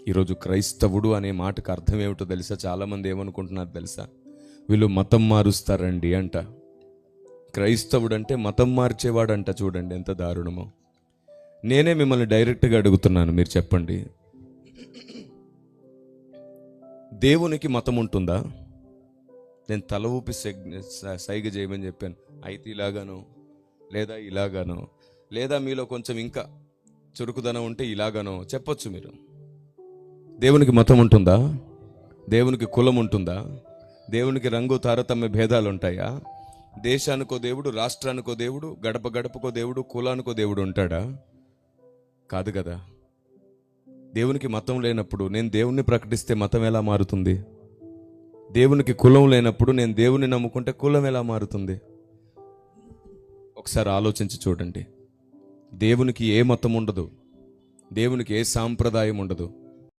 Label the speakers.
Speaker 1: ఈరోజు క్రైస్తవుడు అనే మాటకు అర్థం ఏమిటో తెలుసా? చాలామంది ఏమనుకుంటున్నారు తెలుసా? వీళ్ళు మతం మారుస్తారండి అంట. క్రైస్తవుడు అంటే మతం మార్చేవాడంట. చూడండి ఎంత దారుణమో. నేనే మిమ్మల్ని డైరెక్ట్గా అడుగుతున్నాను, మీరు చెప్పండి, దేవునికి మతం ఉంటుందా? నేను తల ఊపి సైగ చేయమని చెప్పాను. అయితే ఇలాగానో, లేదా ఇలాగానో, లేదా మీలో కొంచెం ఇంకా చురుకుదనం ఉంటే ఇలాగానో చెప్పొచ్చు మీరు. దేవునికి మతం ఉంటుందా? దేవునికి కులం ఉంటుందా? దేవునికి రంగు తారతమ్య భేదాలు ఉంటాయా? దేశానికో దేవుడు, రాష్ట్రానికో దేవుడు, గడప గడపకో దేవుడు, కులానికో దేవుడు ఉంటాడా? కాదు కదా. దేవునికి మతం లేనప్పుడు నేను దేవుణ్ణి ప్రకటిస్తే మతం ఎలా మారుతుంది? దేవునికి కులం లేనప్పుడు నేను దేవుని నమ్ముకుంటే కులం ఎలా మారుతుంది? ఒకసారి ఆలోచించి చూడండి. దేవునికి ఏ మతం ఉండదు, దేవునికి ఏ సాంప్రదాయం ఉండదు.